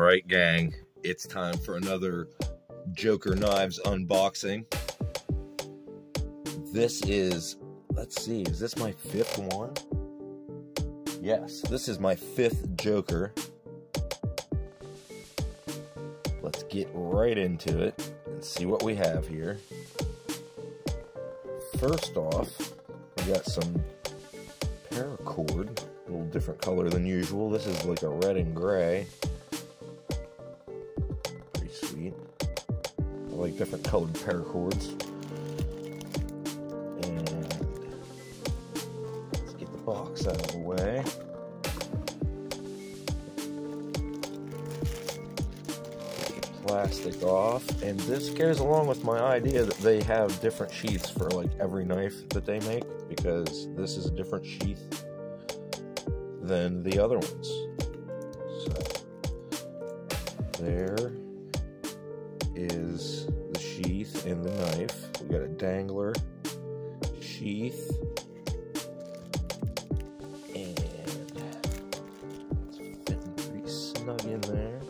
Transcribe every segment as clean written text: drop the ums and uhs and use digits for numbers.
Alright gang, it's time for another Joker Knives unboxing. This is, let's see, is this my fifth one? Yes, this is my fifth Joker. Let's get right into it and see what we have here. First off, we got some paracord, a little different color than usual. This is like a red and gray. Pretty sweet. I like different colored paracords. And let's get the box out of the way. Plastic off, and this goes along with my idea that they have different sheaths for like every knife that they make, because this is a different sheath than the other ones. So there is the sheath and the knife. We got a dangler, sheath, and it's fitting pretty snug in there.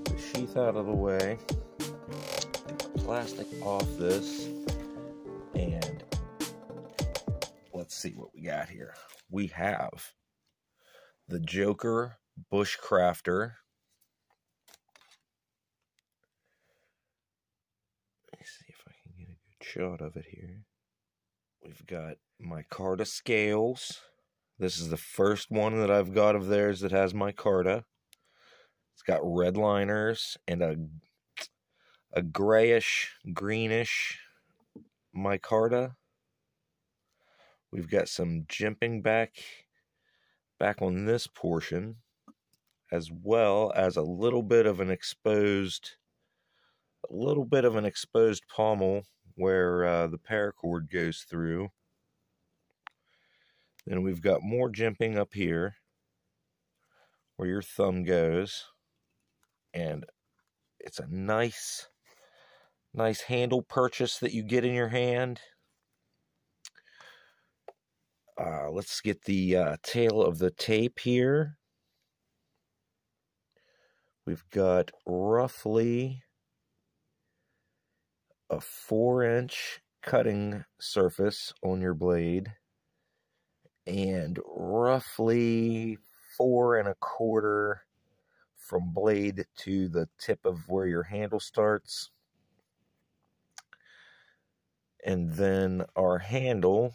The sheath out of the way, get the plastic off this, and let's see what we got here. We have the Joker Bushcrafter. Let me see if I can get a good shot of it here. We've got micarta scales. This is the first one that I've got of theirs that has micarta. It's got red liners and a grayish, greenish micarta. We've got some jimping back on this portion, as well as a little bit of an exposed pommel where the paracord goes through. Then we've got more jimping up here where your thumb goes, and it's a nice handle purchase that you get in your hand. Let's get the tail of the tape here. We've got roughly a 4-inch cutting surface on your blade, and roughly 4 1/4 from blade to the tip of where your handle starts. And then our handle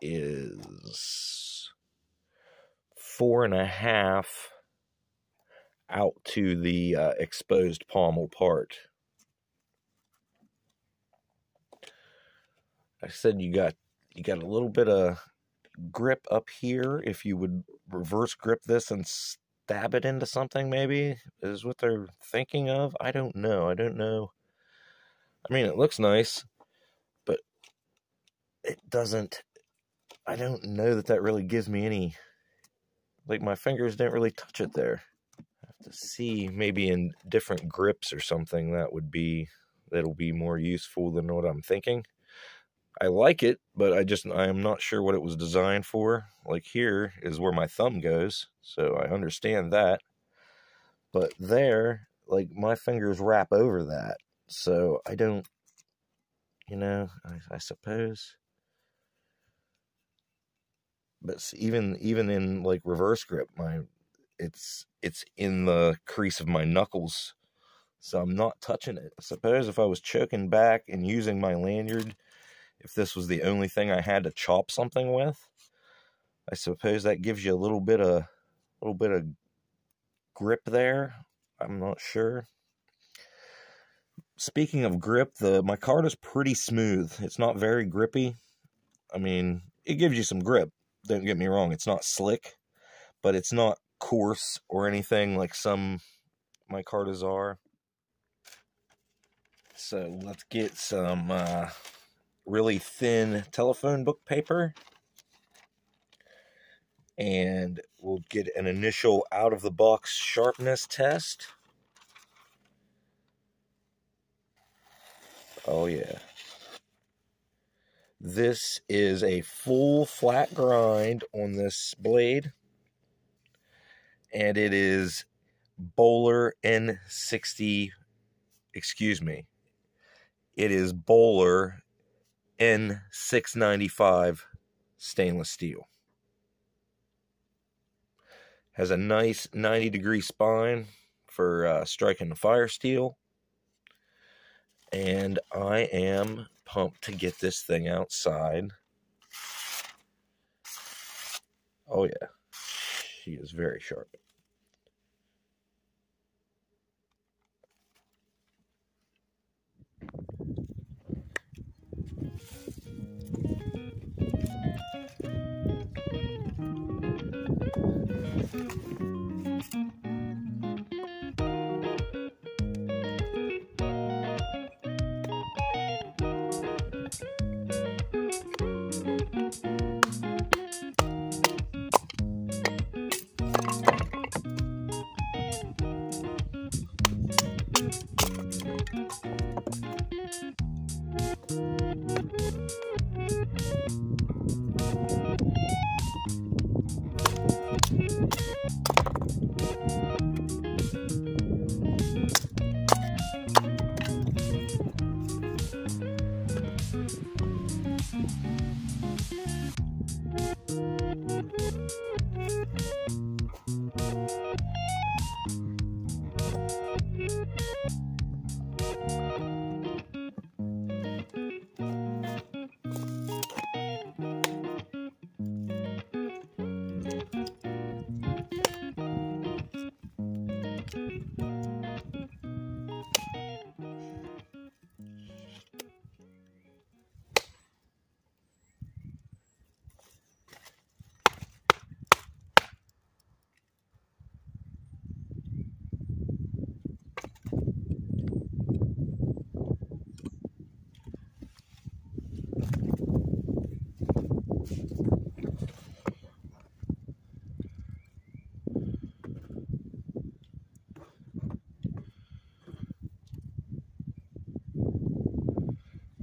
is 4 1/2 out to the exposed pommel part. I said you got a little bit of grip up here. If you would reverse grip this and stab it into something, maybe, is what they're thinking of. I don't know. I mean, it looks nice, but it doesn't, I don't know that really gives me any, like, my fingers didn't really touch it there. I have to see, maybe in different grips or something, that'll be more useful than what I'm thinking. I like it, but I am not sure what it was designed for. Like, here is where my thumb goes, so I understand that. But there, like, my fingers wrap over that, so I don't, I suppose. But even in like reverse grip, it's in the crease of my knuckles, so I'm not touching it. I suppose if I was choking back and using my lanyard, if this was the only thing I had to chop something with, I suppose that gives you a little bit of grip there. I'm not sure. Speaking of grip, the micarta is pretty smooth. It's not very grippy. I mean, it gives you some grip. Don't get me wrong. It's not slick, but it's not coarse or anything like some micartas are. So let's get some really thin telephone book paper, and we'll get an initial out-of-the-box sharpness test. Oh yeah. This is a full flat grind on this blade, and it is Bowler N60, excuse me, it is Bowler N695 stainless steel. Has a nice 90-degree spine for striking the fire steel. And I am pumped to get this thing outside. Oh yeah, she is very sharp.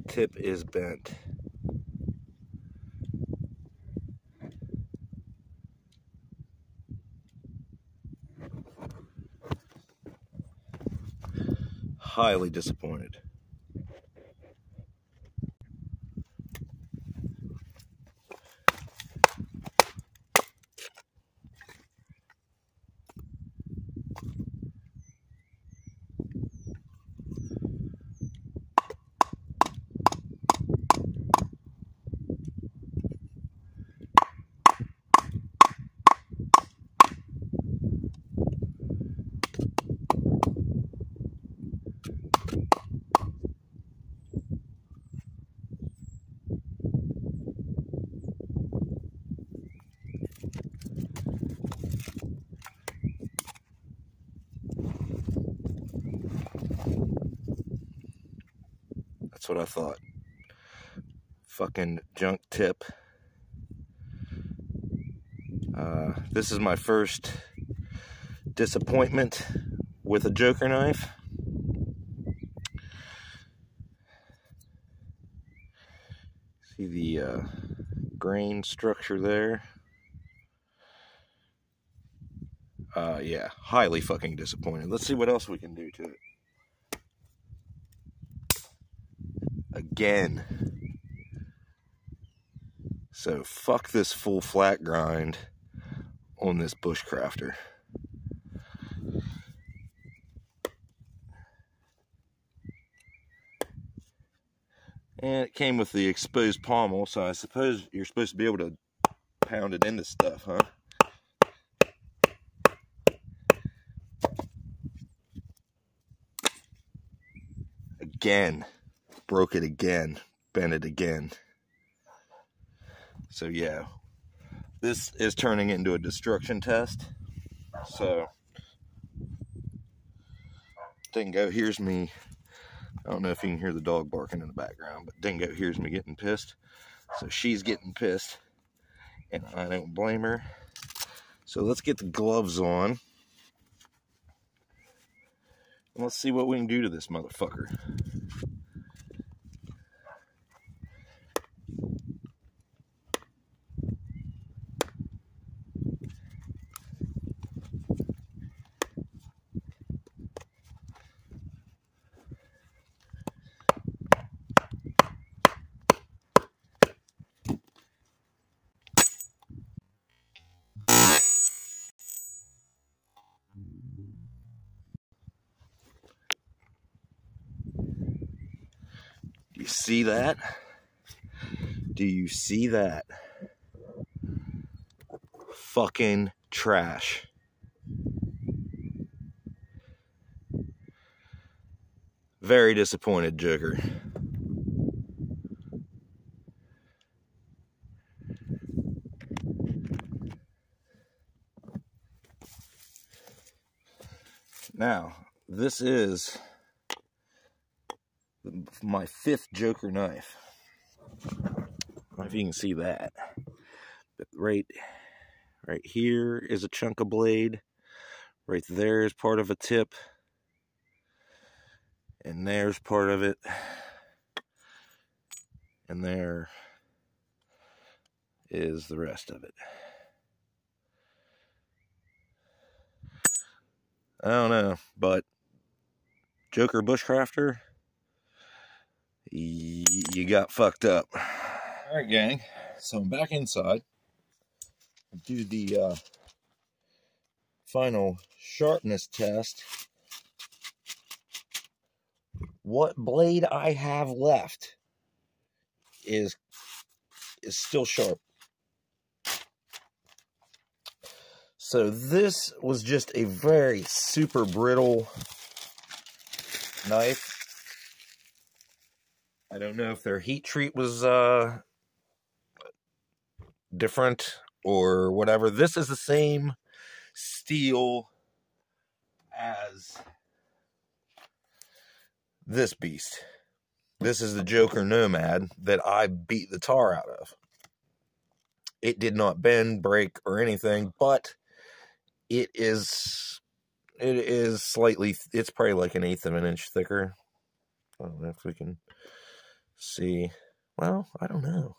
Tip is bent. Highly disappointed. That's what I thought. Fucking junk tip. This is my first disappointment with a joker knife. See the grain structure there? Yeah, highly fucking disappointed. Let's see what else we can do to it. Again. So fuck this full flat grind on this Bushcrafter. And it came with the exposed pommel, so I suppose you're supposed to be able to pound it into stuff, huh? Again. Broke it again. Bent it again. So yeah. This is turning into a destruction test. So Dingo hears me. I don't know if you can hear the dog barking in the background, but Dingo hears me getting pissed. So she's getting pissed, and I don't blame her. So let's get the gloves on. And let's see what we can do to this motherfucker. You see that? Do you see that? Fucking trash. Very disappointed, Joker. Now, this is my 5th Joker knife. I don't know if you can see that. But right here is a chunk of blade. Right there is part of a tip. And there's part of it. And there is the rest of it. I don't know, but Joker Bushcrafter, you got fucked up. Alright, gang, so I'm back inside. Do the final sharpness test. What blade I have left is still sharp. So this was just a very super brittle knife. I don't know if their heat treat was different or whatever. This is the same steel as this beast. This is the Joker Nomad that I beat the tar out of. It did not bend, break, or anything, but it is slightly, it's probably like 1/8 of an inch thicker. I don't know if we can see. Well, I don't know.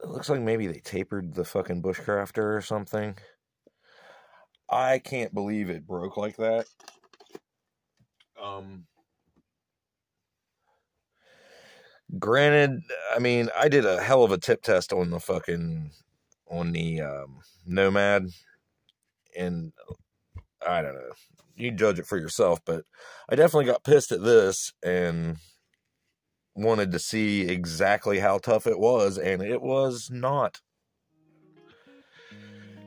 It looks like maybe they tapered the fucking Bushcrafter or something. I can't believe it broke like that. Granted, I mean, I did a hell of a tip test on the Nomad, and I don't know. You judge it for yourself, but I definitely got pissed at this and wanted to see exactly how tough it was, and it was not.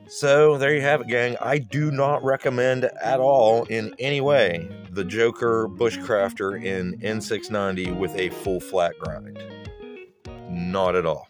So, there you have it, gang. I do not recommend at all, in any way, the Joker Bushcrafter in N690 with a full flat grind. Not at all.